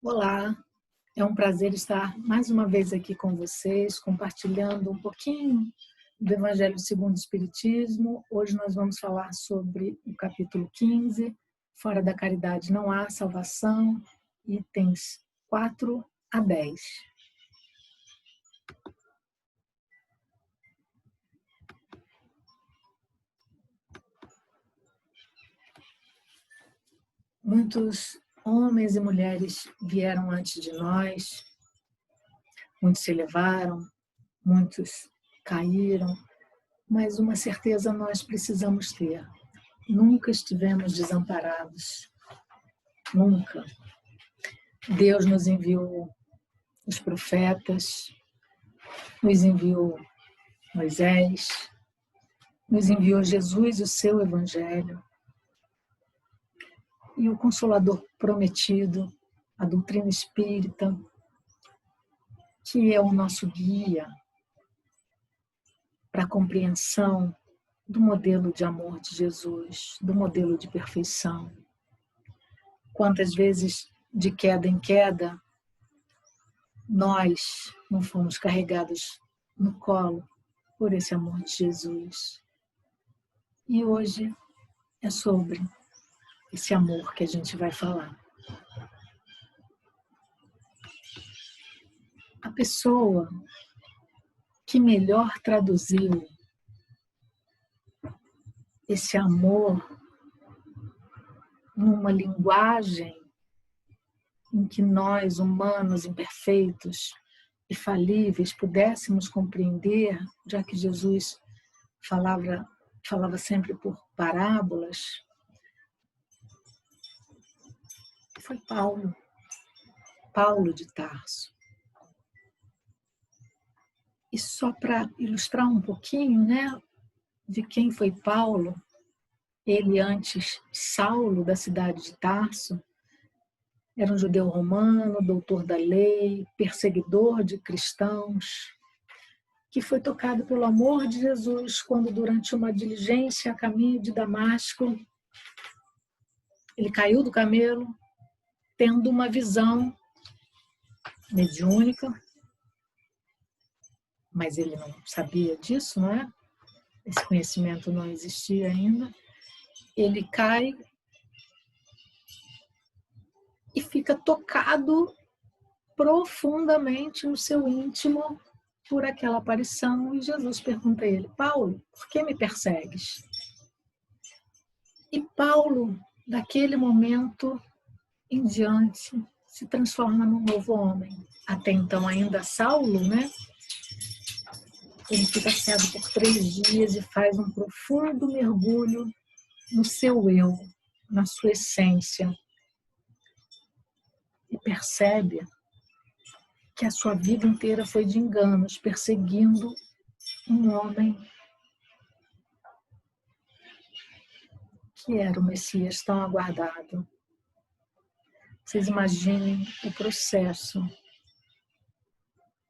Olá, é um prazer estar mais uma vez aqui com vocês, compartilhando um pouquinho do Evangelho segundo o Espiritismo. Hoje nós vamos falar sobre o capítulo 15, Fora da Caridade não há salvação, itens 4 a 10. Muitos homens e mulheres vieram antes de nós, muitos se elevaram, muitos caíram, mas uma certeza nós precisamos ter: nunca estivemos desamparados, nunca. Deus nos enviou os profetas, nos enviou Moisés, nos enviou Jesus, o seu Evangelho, e o Consolador prometido, a doutrina espírita, que é o nosso guia para a compreensão do modelo de amor de Jesus, do modelo de perfeição. Quantas vezes, de queda em queda, nós não fomos carregados no colo por esse amor de Jesus. E hoje é sobre esse amor que a gente vai falar. A pessoa que melhor traduziu esse amor numa linguagem em que nós, humanos imperfeitos e falíveis, pudéssemos compreender, já que Jesus falava sempre por parábolas, foi Paulo de Tarso. E só para ilustrar um pouquinho, de quem foi Paulo, ele antes Saulo, da cidade de Tarso, era um judeu romano, doutor da lei, perseguidor de cristãos, que foi tocado pelo amor de Jesus quando, durante uma diligência a caminho de Damasco, ele caiu do camelo, tendo uma visão mediúnica, mas ele não sabia disso, não é? Esse conhecimento não existia ainda. Ele cai e fica tocado profundamente no seu íntimo por aquela aparição, e Jesus pergunta a ele: Paulo, por que me persegues? E Paulo, daquele momento em diante, se transforma num novo homem. Até então ainda Saulo, ele fica cego por 3 dias e faz um profundo mergulho no seu eu, na sua essência, e percebe que a sua vida inteira foi de enganos, perseguindo um homem que era o Messias tão aguardado. Vocês imaginem o processo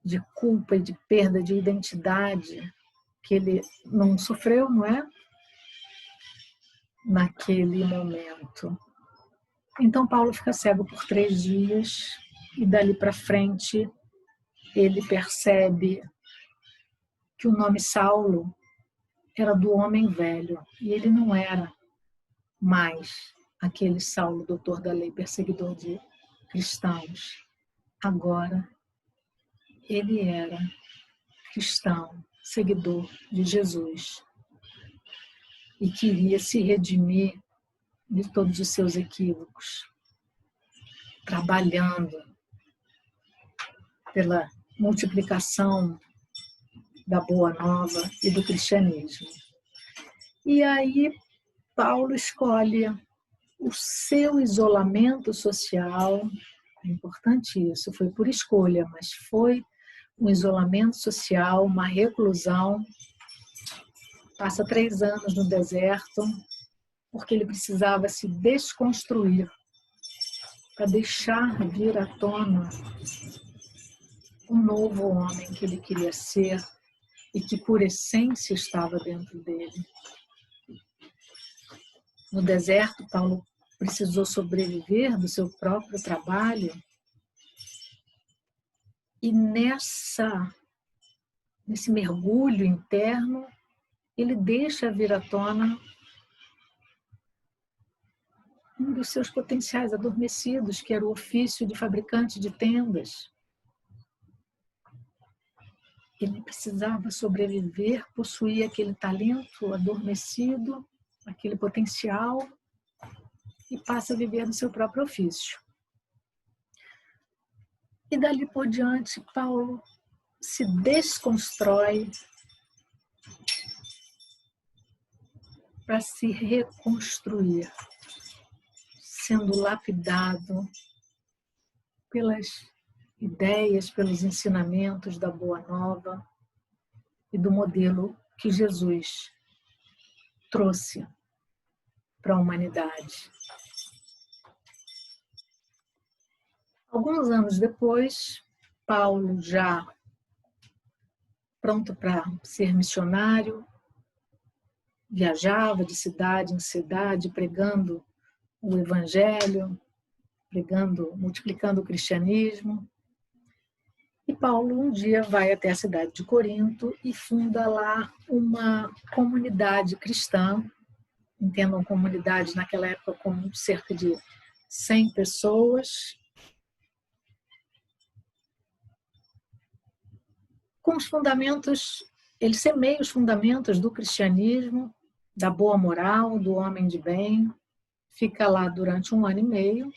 de culpa e de perda de identidade que ele não sofreu, não é? Naquele momento. Então Paulo fica cego por 3 dias e dali para frente ele percebe que o nome Saulo era do homem velho e ele não era mais aquele Saulo, doutor da lei, perseguidor de cristãos. Agora ele era cristão, seguidor de Jesus, e queria se redimir de todos os seus equívocos, trabalhando pela multiplicação da Boa Nova e do cristianismo. E aí Paulo escolhe o seu isolamento social. É importante isso, foi por escolha, mas foi um isolamento social, uma reclusão. Passa 3 anos no deserto, porque ele precisava se desconstruir para deixar vir à tona um novo homem que ele queria ser e que por essência estava dentro dele. No deserto, Paulo precisou sobreviver do seu próprio trabalho E nesse mergulho interno, ele deixa vir à tona um dos seus potenciais adormecidos, que era o ofício de fabricante de tendas. Ele precisava sobreviver, possuía aquele talento adormecido, aquele potencial, e passa a viver no seu próprio ofício. E dali por diante, Paulo se desconstrói para se reconstruir, sendo lapidado pelas ideias, pelos ensinamentos da Boa Nova e do modelo que Jesus trouxe para a humanidade. Alguns anos depois, Paulo, já pronto para ser missionário, viajava de cidade em cidade pregando o Evangelho, multiplicando o cristianismo. E Paulo um dia vai até a cidade de Corinto e funda lá uma comunidade cristã. Entendam comunidade naquela época como cerca de 100 pessoas, com os fundamentos, ele semeia os fundamentos do cristianismo, da boa moral, do homem de bem, fica lá durante 1 ano e meio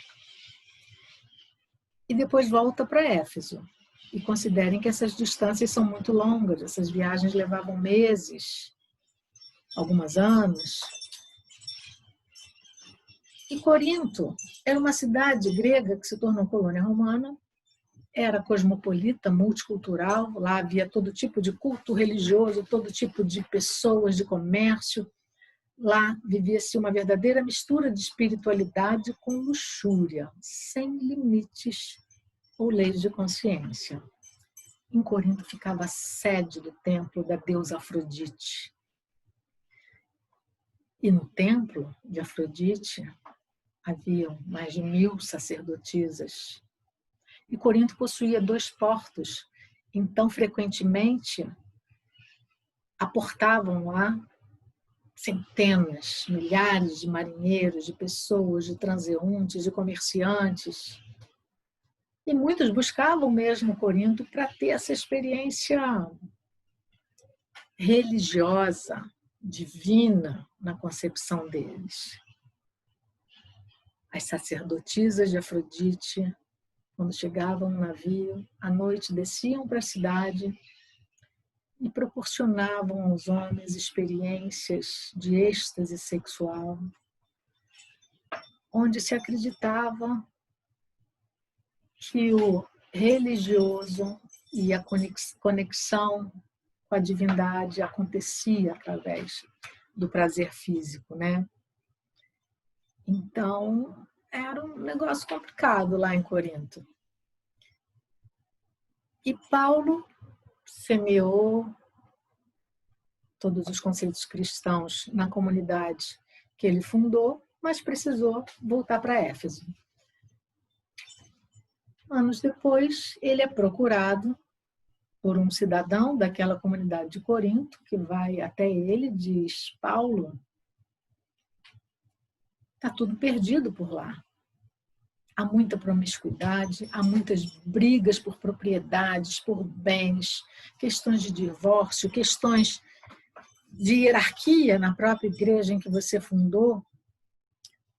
e depois volta para Éfeso. E considerem que essas distâncias são muito longas, essas viagens levavam meses, alguns anos. E Corinto era uma cidade grega que se tornou colônia romana, era cosmopolita, multicultural, lá havia todo tipo de culto religioso, todo tipo de pessoas, de comércio. Lá vivia-se uma verdadeira mistura de espiritualidade com luxúria, sem limites ou leis de consciência. Em Corinto ficava a sede do templo da deusa Afrodite. E no templo de Afrodite haviam mais de 1000 sacerdotisas. E Corinto possuía 2 portos, então frequentemente aportavam lá centenas, milhares de marinheiros, de pessoas, de transeuntes, de comerciantes. E muitos buscavam mesmo Corinto para ter essa experiência religiosa, divina na concepção deles. As sacerdotisas de Afrodite, quando chegavam no navio, à noite desciam para a cidade e proporcionavam aos homens experiências de êxtase sexual, onde se acreditava que o religioso e a conexão com a divindade acontecia através do prazer físico, né? Então, era um negócio complicado lá em Corinto. E Paulo semeou todos os conceitos cristãos na comunidade que ele fundou, mas precisou voltar para Éfeso. Anos depois, ele é procurado por um cidadão daquela comunidade de Corinto, que vai até ele e diz: Paulo, está tudo perdido por lá. Há muita promiscuidade, há muitas brigas por propriedades, por bens, questões de divórcio, questões de hierarquia na própria igreja em que você fundou.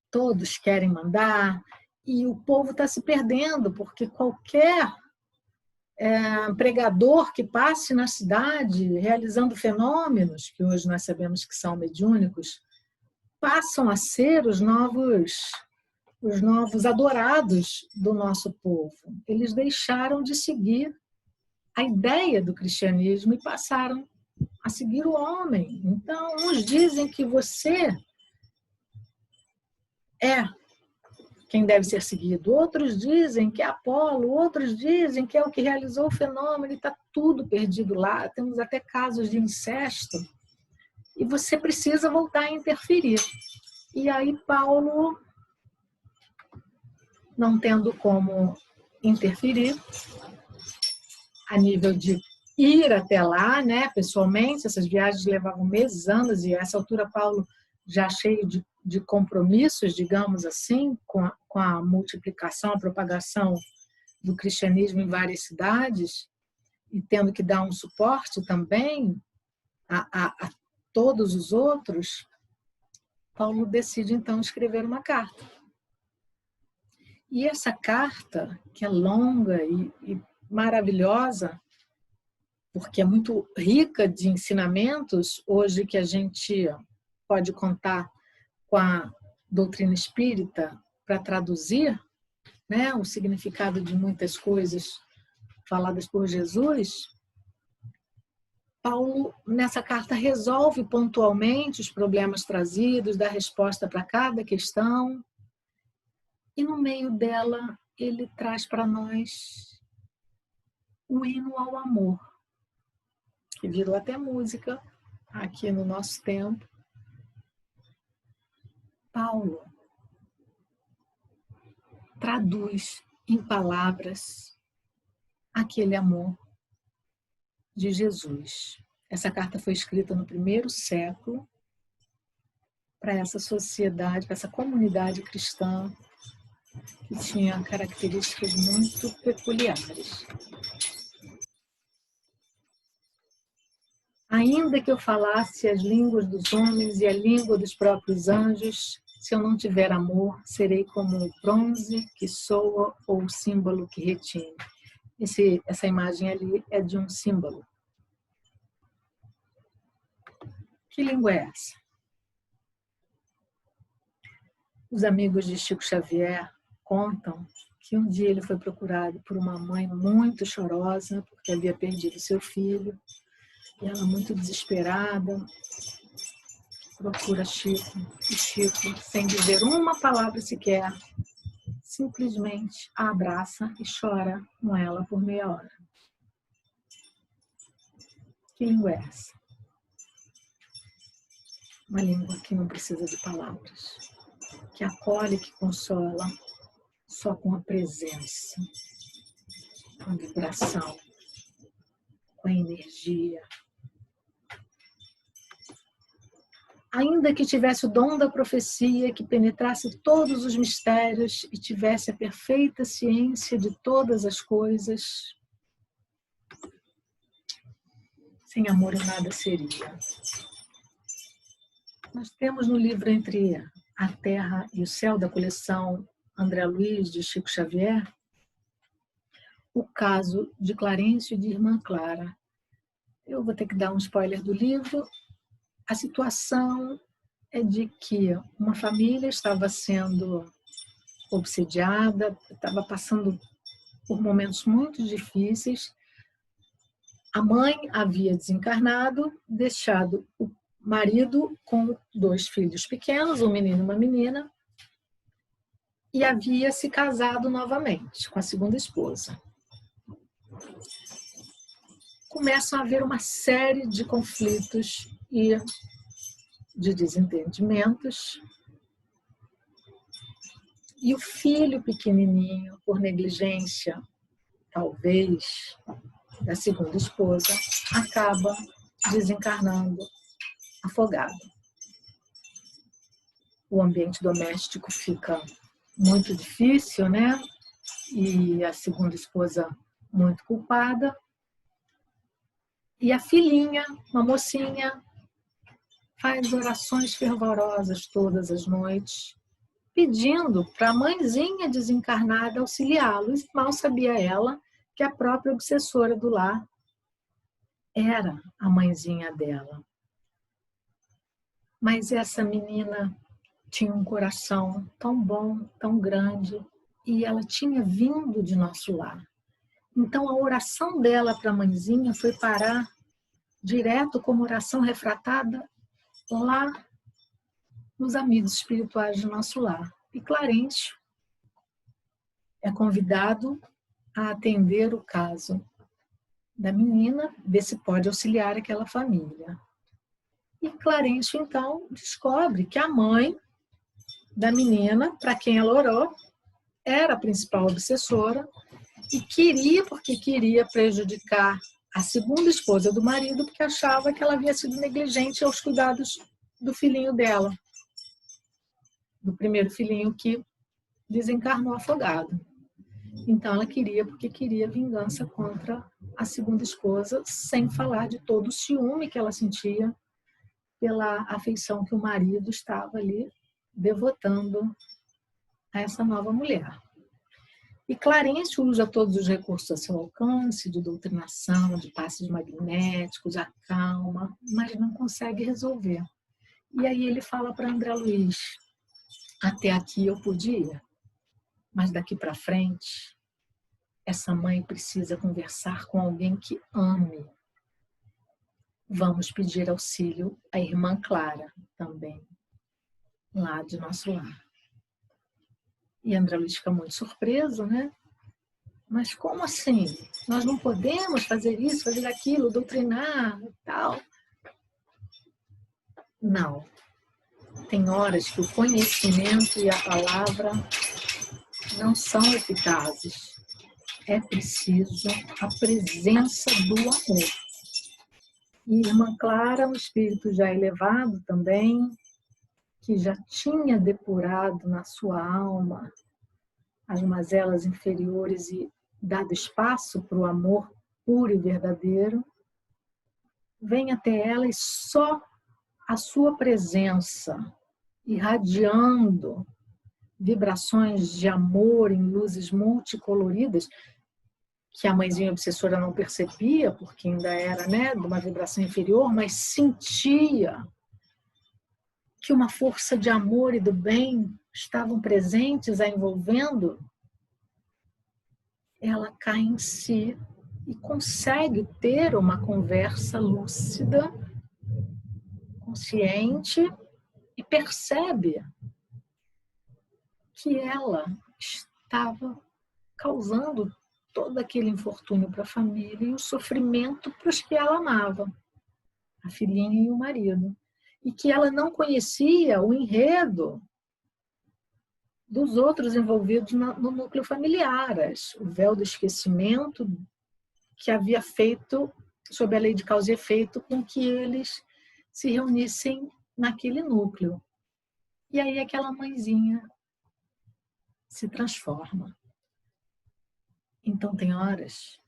Todos querem mandar e o povo está se perdendo, porque qualquer pregador que passe na cidade realizando fenômenos, que hoje nós sabemos que são mediúnicos, passam a ser os novos adorados do nosso povo. Eles deixaram de seguir a ideia do cristianismo e passaram a seguir o homem. Então, uns dizem que você é quem deve ser seguido, outros dizem que é Apolo, outros dizem que é o que realizou o fenômeno, e está tudo perdido lá. Temos até casos de incesto, e você precisa voltar a interferir. E aí Paulo, não tendo como interferir, a nível de ir até lá, né, pessoalmente. Essas viagens levavam meses, anos, e a essa altura Paulo já cheio de compromissos, digamos assim, com a multiplicação, a propagação do cristianismo em várias cidades, e tendo que dar um suporte também a todos os outros, Paulo decide então escrever uma carta. E essa carta, que é longa e maravilhosa, porque é muito rica de ensinamentos, hoje que a gente pode contar com a doutrina espírita para traduzir, né, o significado de muitas coisas faladas por Jesus, Paulo, nessa carta, resolve pontualmente os problemas trazidos, dá resposta para cada questão, e no meio dela ele traz para nós o hino ao amor, que virou até música aqui no nosso tempo. Paulo traduz em palavras aquele amor de Jesus. Essa carta foi escrita no primeiro século para essa sociedade, para essa comunidade cristã que tinha características muito peculiares. Ainda que eu falasse as línguas dos homens e a língua dos próprios anjos, se eu não tiver amor, serei como o bronze que soa ou o símbolo que retine. Essa imagem ali é de um símbolo. Que língua é essa? Os amigos de Chico Xavier contam que um dia ele foi procurado por uma mãe muito chorosa, porque havia perdido seu filho, e ela, muito desesperada, procura Chico, e Chico, sem dizer uma palavra sequer, simplesmente a abraça e chora com ela por meia hora. Que língua é essa? Uma língua que não precisa de palavras, que acolhe, que consola, só com a presença, com a vibração, com a energia. Ainda que tivesse o dom da profecia, que penetrasse todos os mistérios e tivesse a perfeita ciência de todas as coisas, sem amor eu nada seria. Nós temos no livro Entre a Terra e o Céu, da coleção André Luiz, de Chico Xavier, o caso de Clarencio e de Irmã Clara. Eu vou ter que dar um spoiler do livro. A situação é de que uma família estava sendo obsediada, estava passando por momentos muito difíceis. A mãe havia desencarnado, deixado o marido com 2 filhos pequenos, um menino e uma menina, e havia se casado novamente com a segunda esposa. Começam a haver uma série de conflitos e de desentendimentos, e o filho pequenininho, por negligência, talvez, da segunda esposa, acaba desencarnando afogado. O ambiente doméstico fica muito difícil, né? E a segunda esposa muito culpada. E a filhinha, uma mocinha, faz orações fervorosas todas as noites, pedindo para a mãezinha desencarnada auxiliá-los. Mal sabia ela que a própria obsessora do lar era a mãezinha dela. Mas essa menina tinha um coração tão bom, tão grande, e ela tinha vindo de nosso lar. Então a oração dela para a mãezinha foi parar direto como oração refratada lá nos amigos espirituais do nosso lar. E Clarencio é convidado a atender o caso da menina, ver se pode auxiliar aquela família. E Clarencio, então, descobre que a mãe da menina, para quem ela orou, era a principal obsessora, E queria, porque queria prejudicar a segunda esposa do marido, porque achava que ela havia sido negligente aos cuidados do filhinho dela, do primeiro filhinho que desencarnou afogado. Então ela queria, porque queria vingança contra a segunda esposa, sem falar de todo o ciúme que ela sentia pela afeição que o marido estava ali devotando a essa nova mulher. E Clarencio usa todos os recursos a seu alcance, de doutrinação, de passes magnéticos, acalma, mas não consegue resolver. E aí ele fala para André Luiz, até aqui eu podia, mas daqui para frente, essa mãe precisa conversar com alguém que ame. Vamos pedir auxílio à irmã Clara também, lá de nosso lar. E André Luiz fica muito surpreso, né? Mas como assim? Nós não podemos fazer isso, fazer aquilo, doutrinar e tal? Não. Tem horas que o conhecimento e a palavra não são eficazes. É preciso a presença do amor. E irmã Clara, um espírito já elevado também, que já tinha depurado na sua alma as mazelas inferiores e dado espaço para o amor puro e verdadeiro, vem até ela e só a sua presença, irradiando vibrações de amor em luzes multicoloridas, que a mãezinha obsessora não percebia, porque ainda era, né, de uma vibração inferior, mas sentia que uma força de amor e do bem estavam presentes, a envolvendo, ela cai em si e consegue ter uma conversa lúcida, consciente, e percebe que ela estava causando todo aquele infortúnio para a família e o sofrimento para os que ela amava, a filhinha e o marido. E que ela não conhecia o enredo dos outros envolvidos no núcleo familiar, o véu do esquecimento que havia feito, sob a lei de causa e efeito, com que eles se reunissem naquele núcleo. E aí aquela mãezinha se transforma. Então tem horas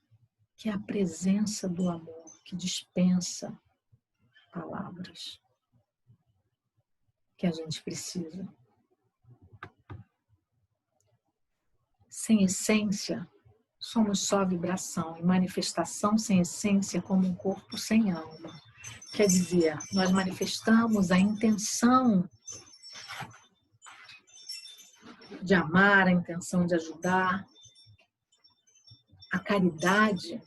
que é a presença do amor que dispensa palavras que a gente precisa. Sem essência, somos só vibração, e manifestação sem essência como um corpo sem alma. Quer dizer, nós manifestamos a intenção de amar, a intenção de ajudar. A caridade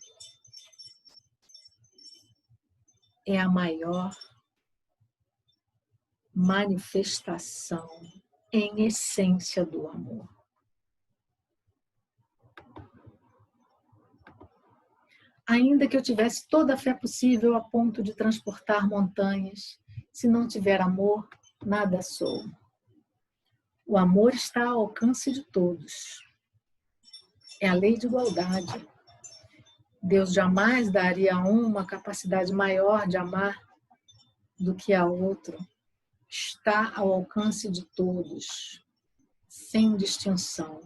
é a maior manifestação em essência do amor. Ainda que eu tivesse toda a fé possível a ponto de transportar montanhas, se não tiver amor, nada sou. O amor está ao alcance de todos. É a lei de igualdade. Deus jamais daria a um uma capacidade maior de amar do que a outro. Está ao alcance de todos, sem distinção.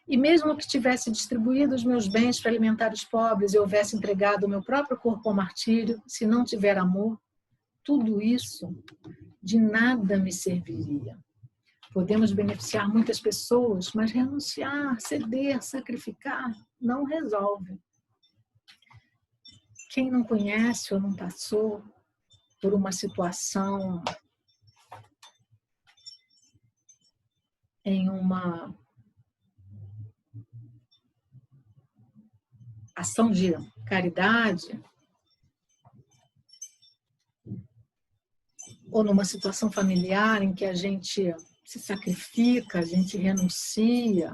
E mesmo que tivesse distribuído os meus bens para alimentar os pobres e houvesse entregado o meu próprio corpo ao martírio, se não tiver amor, tudo isso de nada me serviria. Podemos beneficiar muitas pessoas, mas renunciar, ceder, sacrificar, não resolve. Quem não conhece ou não passou por uma situação em uma ação de caridade, ou numa situação familiar em que a gente se sacrifica, a gente renuncia,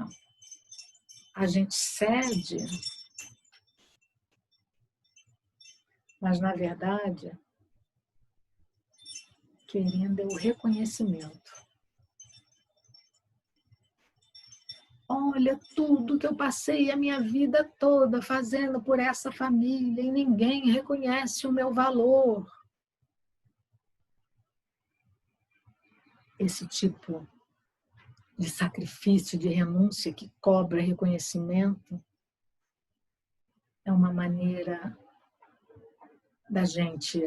a gente cede, mas na verdade, querendo é o reconhecimento olha tudo que eu passei a minha vida toda fazendo por essa família e ninguém reconhece o meu valor. Esse tipo de sacrifício, de renúncia que cobra reconhecimento é uma maneira da gente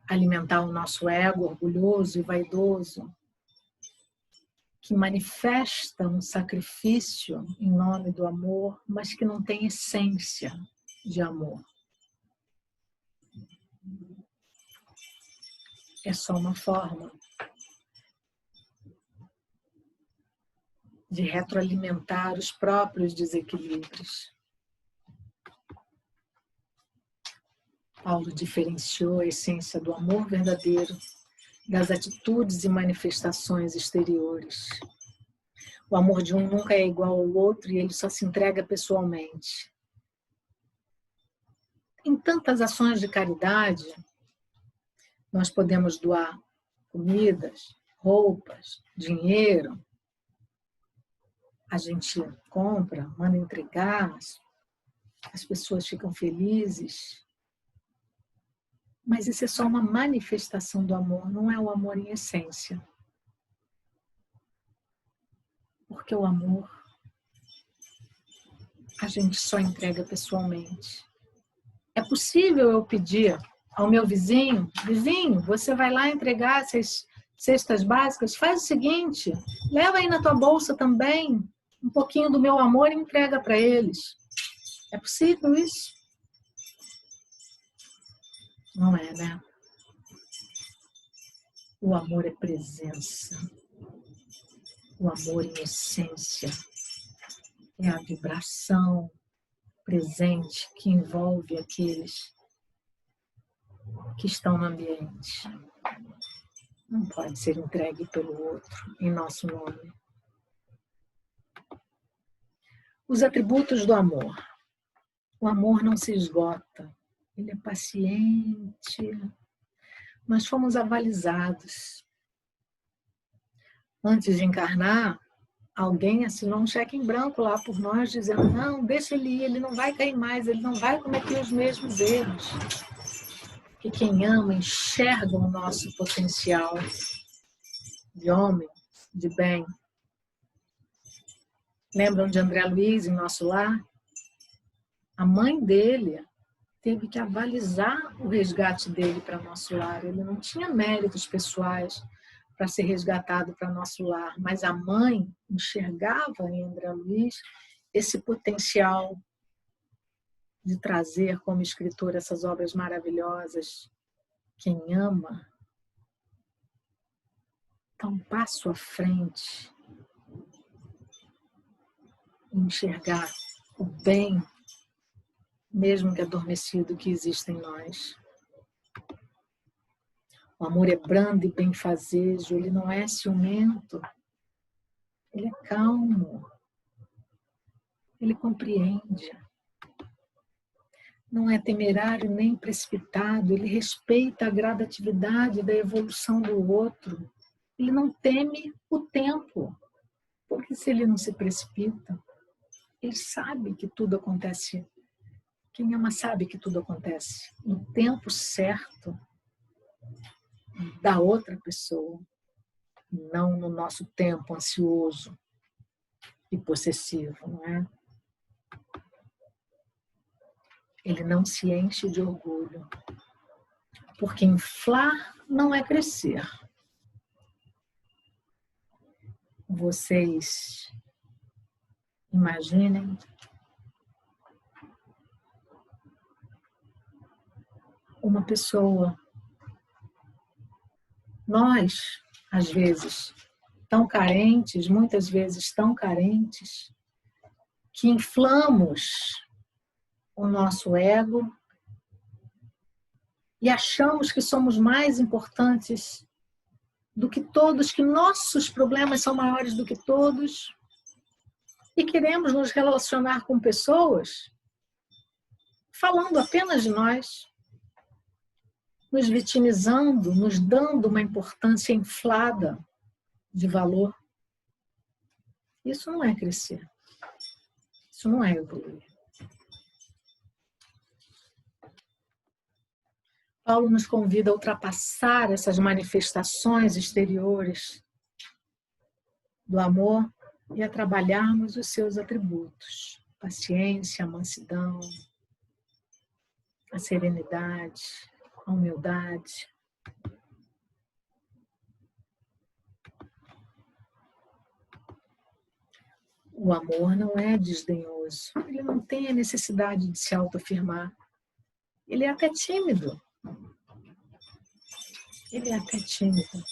alimentar o nosso ego orgulhoso e vaidoso, que manifesta um sacrifício em nome do amor, mas que não tem essência de amor. É só uma forma de retroalimentar os próprios desequilíbrios. Paulo diferenciou a essência do amor verdadeiro das atitudes e manifestações exteriores. O amor de um nunca é igual ao outro e ele só se entrega pessoalmente. Em tantas ações de caridade, nós podemos doar comidas, roupas, dinheiro. A gente compra, manda entregar, as pessoas ficam felizes. Mas isso é só uma manifestação do amor, não é o amor em essência. Porque o amor a gente só entrega pessoalmente. É possível eu pedir ao meu vizinho, vizinho, você vai lá entregar essas cestas básicas? Faz o seguinte, leva aí na tua bolsa também um pouquinho do meu amor e entrega para eles. É possível isso? Não é, né? O amor é presença. O amor em essência é a vibração presente que envolve aqueles que estão no ambiente. Não pode ser entregue pelo outro em nosso nome. Os atributos do amor. O amor não se esgota. Ele é paciente. Nós fomos avalizados. Antes de encarnar, alguém assinou um cheque em branco lá por nós, dizendo, não, deixa ele ir, ele não vai cair mais, ele não vai cometer os mesmos erros. Que quem ama enxerga o nosso potencial de homem, de bem. Lembram de André Luiz em Nosso Lar? A mãe dele teve que avalizar o resgate dele para Nosso Lar. Ele não tinha méritos pessoais para ser resgatado para Nosso Lar, mas a mãe enxergava em André Luiz esse potencial de trazer como escritor essas obras maravilhosas. Quem ama está um passo à frente em enxergar o bem, mesmo que adormecido, que existe em nós. O amor é brando e benfazejo, ele não é ciumento, ele é calmo, ele compreende. Não é temerário nem precipitado, ele respeita a gradatividade da evolução do outro. Ele não teme o tempo, porque se ele não se precipita, ele sabe que tudo acontece. Quem ama sabe que tudo acontece no tempo certo da outra pessoa, não no nosso tempo ansioso e possessivo, não é? Ele não se enche de orgulho, porque inflar não é crescer. Vocês imaginem uma pessoa, nós, às vezes, tão carentes, muitas vezes tão carentes, que inflamos o nosso ego e achamos que somos mais importantes do que todos, que nossos problemas são maiores do que todos, e queremos nos relacionar com pessoas falando apenas de nós, nos vitimizando, nos dando uma importância inflada de valor. Isso não é crescer. Isso não é evoluir. Paulo nos convida a ultrapassar essas manifestações exteriores do amor e a trabalharmos os seus atributos: paciência, a mansidão, a serenidade, a humildade. O amor não é desdenhoso, ele não tem a necessidade de se autoafirmar. Ele é até tímido. Ele é até tímido.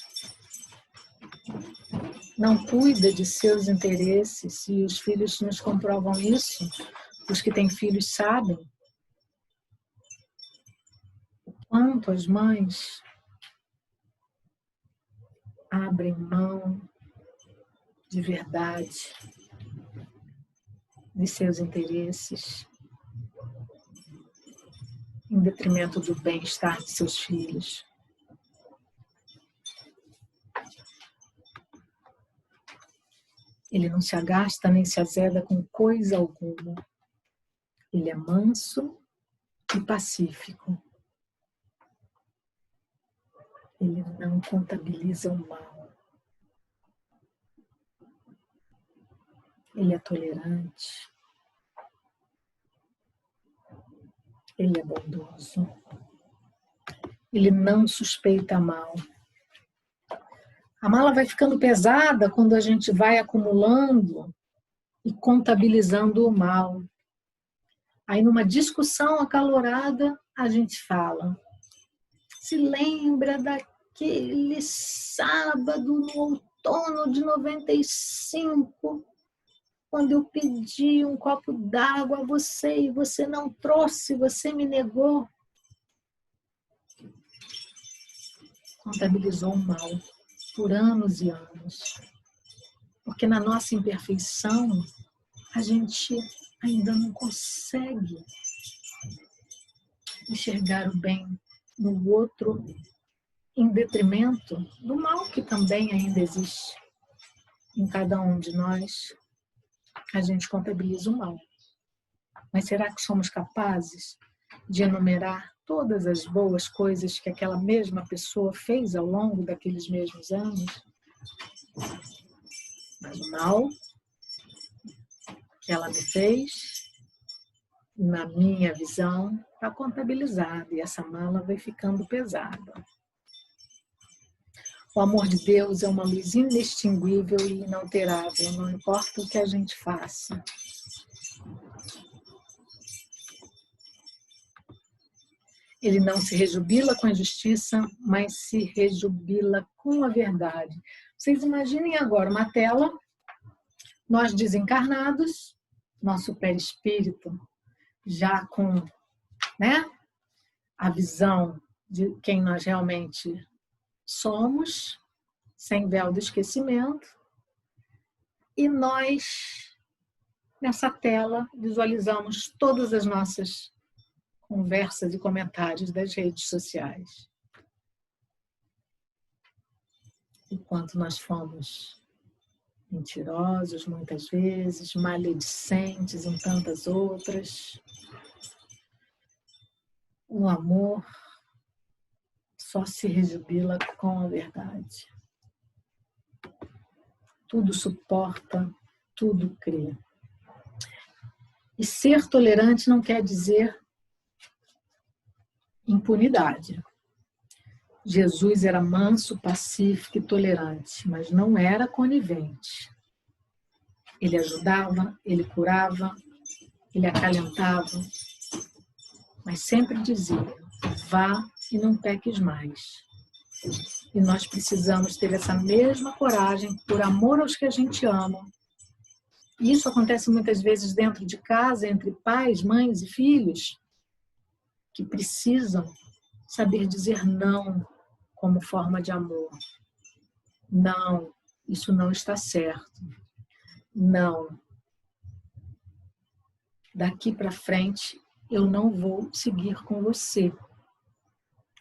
Não cuida de seus interesses, e os filhos nos comprovam isso. Os que têm filhos sabem o quanto as mães abrem mão de verdade de seus interesses em detrimento do bem-estar de seus filhos. Ele não se agasta nem se azeda com coisa alguma. Ele é manso e pacífico. Ele não contabiliza o mal. Ele é tolerante. Ele é bondoso. Ele não suspeita mal. A mala vai ficando pesada quando a gente vai acumulando e contabilizando o mal. Aí, numa discussão acalorada, a gente fala: se lembra daquele sábado no outono de 95, quando eu pedi um copo d'água a você e você não trouxe, você me negou? Contabilizou o mal por anos e anos. Porque na nossa imperfeição, a gente ainda não consegue enxergar o bem no outro em detrimento do mal que também ainda existe em cada um de nós. A gente contabiliza o mal. Mas será que somos capazes de enumerar todas as boas coisas que aquela mesma pessoa fez ao longo daqueles mesmos anos? Mas o mal que ela me fez, na minha visão, está contabilizado e essa mala vai ficando pesada. O amor de Deus é uma luz inextinguível e inalterável, não importa o que a gente faça. Ele não se rejubila com a justiça, mas se rejubila com a verdade. Vocês imaginem agora uma tela, nós desencarnados, nosso perispírito já com, né, a visão de quem nós realmente somos, sem véu do esquecimento, e nós, nessa tela, visualizamos todas as nossas conversas e comentários das redes sociais. O quanto nós fomos mentirosos muitas vezes, maledicentes em tantas outras. O amor só se rejubila com a verdade. Tudo suporta, tudo crê. E ser tolerante não quer dizer impunidade. Jesus era manso, pacífico e tolerante, mas não era conivente. Ele ajudava, ele curava, ele acalentava, mas sempre dizia: vá e não peques mais. E nós precisamos ter essa mesma coragem por amor aos que a gente ama. E isso acontece muitas vezes dentro de casa, entre pais, mães e filhos, que precisam saber dizer não como forma de amor. Não, isso não está certo. Não. Daqui para frente, eu não vou seguir com você.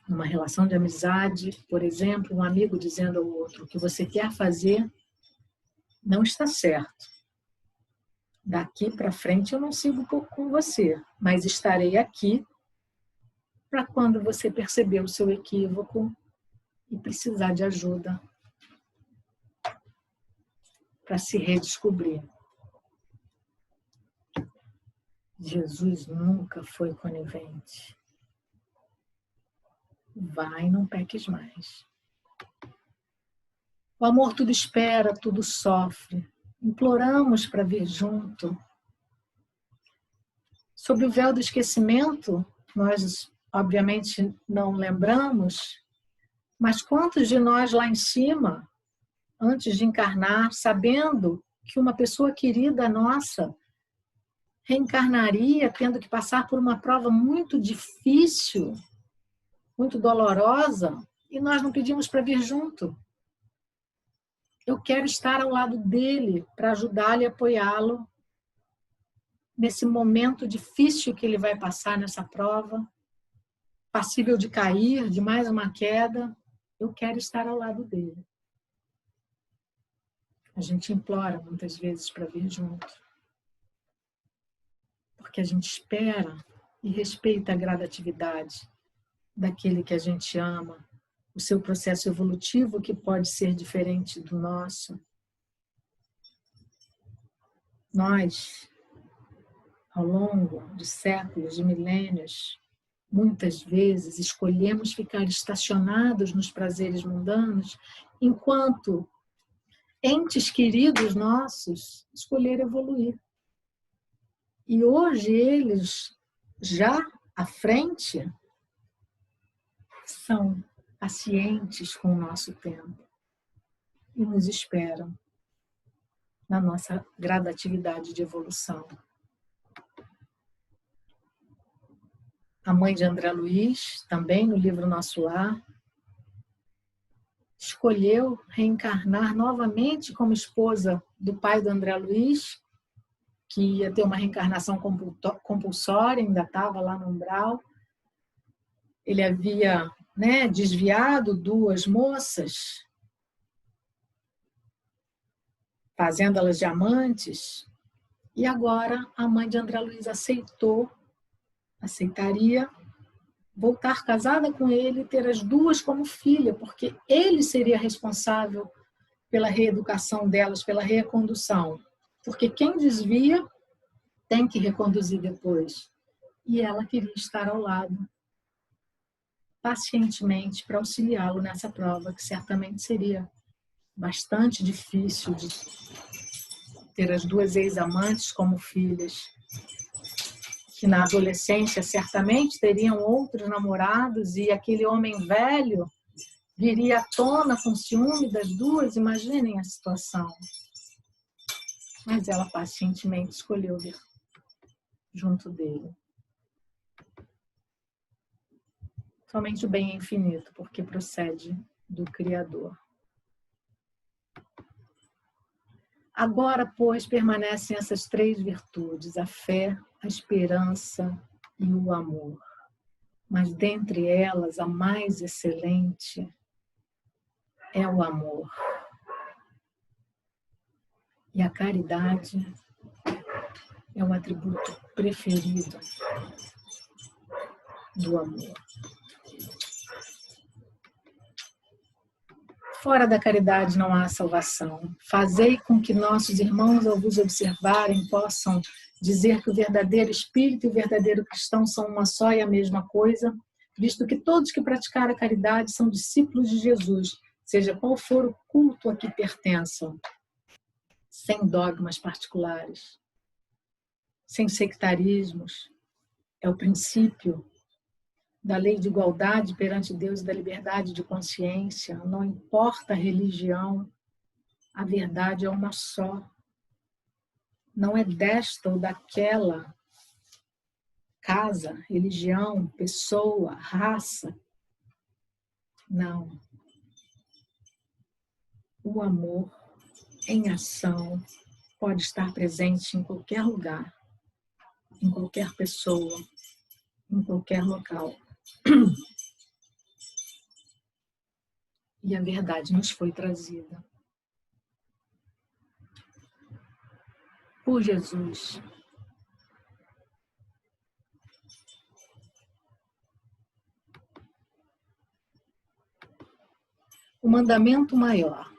Numa relação de amizade, por exemplo, um amigo dizendo ao outro: o que você quer fazer não está certo. Daqui para frente eu não sigo com você, mas estarei aqui para quando você perceber o seu equívoco e precisar de ajuda para se redescobrir. Jesus nunca foi conivente. Vai, não peques mais. O amor tudo espera, tudo sofre. Imploramos para vir junto. Sob o véu do esquecimento, nós obviamente não lembramos, mas quantos de nós lá em cima, antes de encarnar, sabendo que uma pessoa querida nossa reencarnaria tendo que passar por uma prova muito difícil, muito dolorosa, e nós não pedimos para vir junto. Eu quero estar ao lado dele para ajudá-lo e apoiá-lo nesse momento difícil que ele vai passar nessa prova, passível de cair, de mais uma queda. Eu quero estar ao lado dele. A gente implora muitas vezes para vir junto, porque a gente espera e respeita a gradatividade daquele que a gente ama, o seu processo evolutivo que pode ser diferente do nosso. Nós, ao longo de séculos, de milênios, muitas vezes escolhemos ficar estacionados nos prazeres mundanos, enquanto entes queridos nossos escolheram evoluir. E hoje eles, já à frente, são pacientes com o nosso tempo e nos esperam na nossa gradatividade de evolução. A mãe de André Luiz, também no livro Nosso Lar, escolheu reencarnar novamente como esposa do pai do André Luiz, que ia ter uma reencarnação compulsória, ainda estava lá no umbral. Ele havia, desviado duas moças, fazendo-las de amantes, e agora a mãe de André Luiz aceitaria voltar casada com ele e ter as duas como filha, porque ele seria responsável pela reeducação delas, pela recondução. Porque quem desvia tem que reconduzir depois. E ela queria estar ao lado, pacientemente, para auxiliá-lo nessa prova, que certamente seria bastante difícil de ter as duas ex-amantes como filhas, que na adolescência certamente teriam outros namorados e aquele homem velho viria à tona com ciúme das duas. Imaginem a situação. Mas ela pacientemente escolheu vir junto dele. Somente o bem é infinito, porque procede do Criador. Agora, pois, permanecem essas três virtudes: a fé, a esperança e o amor. Mas dentre elas, a mais excelente é o amor. E a caridade é o atributo preferido do amor. Fora da caridade não há salvação. Fazei com que nossos irmãos, ao vos observarem, possam dizer que o verdadeiro espírito e o verdadeiro cristão são uma só e a mesma coisa, visto que todos que praticaram a caridade são discípulos de Jesus, seja qual for o culto a que pertençam, sem dogmas particulares, sem sectarismos. É o princípio da lei de igualdade perante Deus e da liberdade de consciência. Não importa a religião, a verdade é uma só. Não é desta ou daquela casa, religião, pessoa, raça. Não. O amor em ação pode estar presente em qualquer lugar, em qualquer pessoa, em qualquer local. E a verdade nos foi trazida. por Jesus. O mandamento maior.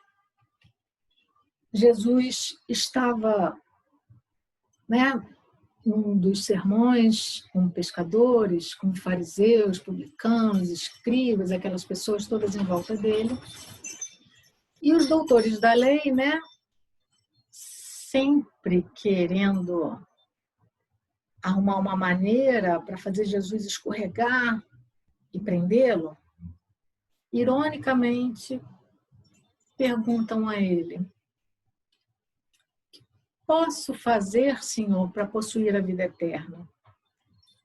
Jesus estava, num dos sermões com pescadores, com fariseus, publicanos, escribas, aquelas pessoas todas em volta dele. E os doutores da lei, sempre querendo arrumar uma maneira para fazer Jesus escorregar e prendê-lo, ironicamente perguntam a ele: posso fazer, Senhor, para possuir a vida eterna?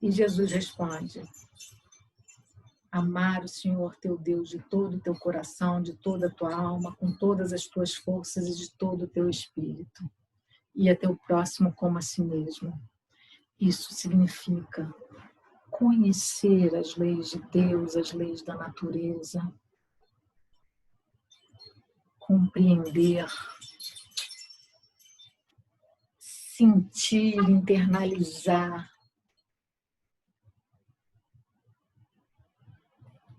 E Jesus responde: amar o Senhor teu Deus de todo o teu coração, de toda a tua alma, com todas as tuas forças e de todo o teu espírito, e a teu próximo como a si mesmo. Isso significa conhecer as leis de Deus, as leis da natureza, compreender, sentir, internalizar,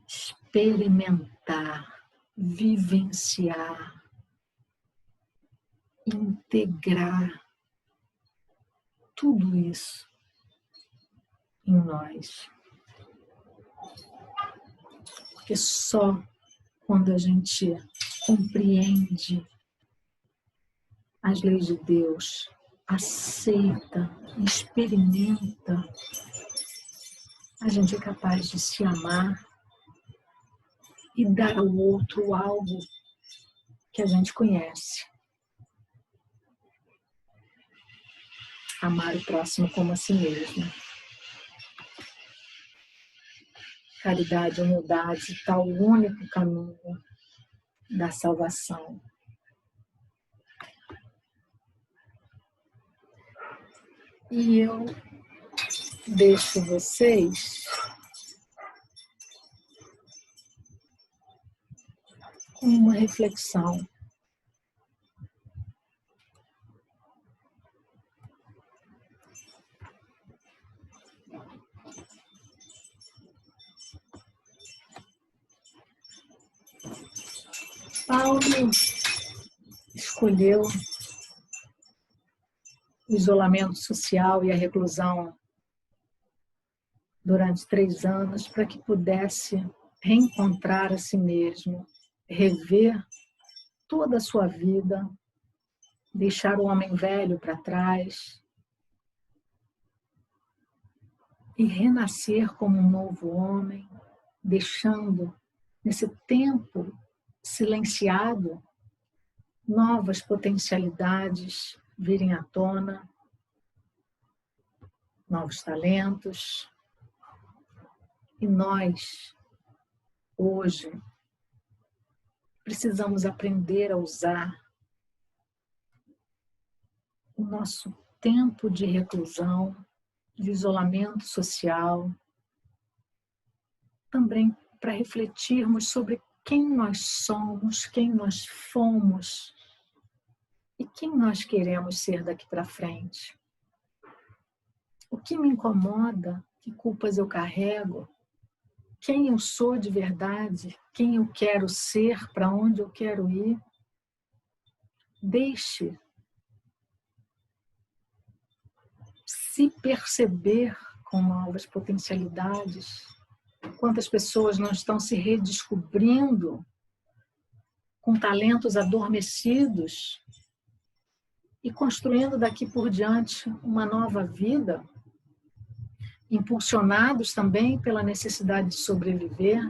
experimentar, vivenciar, integrar tudo isso em nós. Porque só quando a gente compreende as leis de Deus, aceita, experimenta, a gente é capaz de se amar e dar ao outro algo que a gente conhece. Amar o próximo como a si mesmo. Caridade, humildade, está o único caminho da salvação. E eu deixo vocês com uma reflexão. Paulo escolheu o isolamento social e a reclusão durante 3 anos para que pudesse reencontrar a si mesmo, rever toda a sua vida, deixar o homem velho para trás e renascer como um novo homem, deixando nesse tempo silenciado novas potencialidades virem à tona, novos talentos. E nós, hoje, precisamos aprender a usar o nosso tempo de reclusão, de isolamento social, também para refletirmos sobre quem nós somos, quem nós fomos e quem nós queremos ser daqui para frente. O que me incomoda, que culpas eu carrego, quem eu sou de verdade, quem eu quero ser, para onde eu quero ir. Deixe se perceber com novas potencialidades. Quantas pessoas não estão se redescobrindo com talentos adormecidos e construindo daqui por diante uma nova vida, impulsionados também pela necessidade de sobreviver.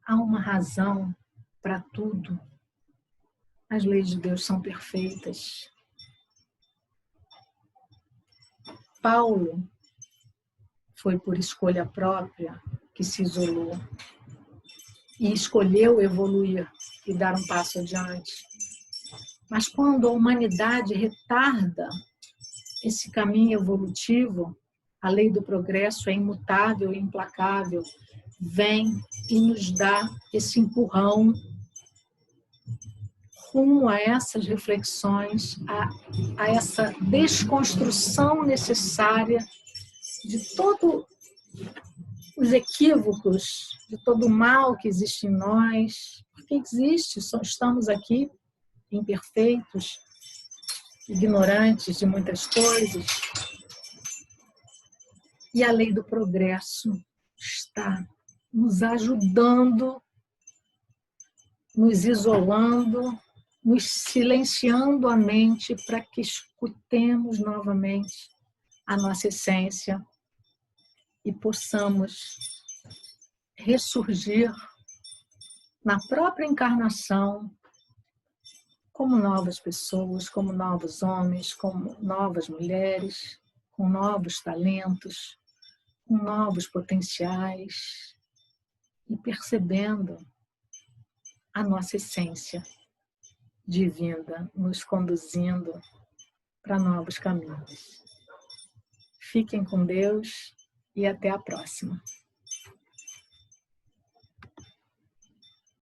Há uma razão para tudo. As leis de Deus são perfeitas. Paulo foi por escolha própria que se isolou e escolheu evoluir e dar um passo adiante. Mas quando a humanidade retarda esse caminho evolutivo, a lei do progresso é imutável e implacável, vem e nos dá esse empurrão rumo a essas reflexões, a essa desconstrução necessária de todos os equívocos, de todo o mal que existe em nós, porque existe, estamos aqui imperfeitos, ignorantes de muitas coisas, e a lei do progresso está nos ajudando, nos isolando, nos silenciando a mente para que escutemos novamente a nossa essência e possamos ressurgir na própria encarnação como novas pessoas, como novos homens, como novas mulheres, com novos talentos, com novos potenciais e percebendo a nossa essência divina nos conduzindo para novos caminhos. Fiquem com Deus e até a próxima.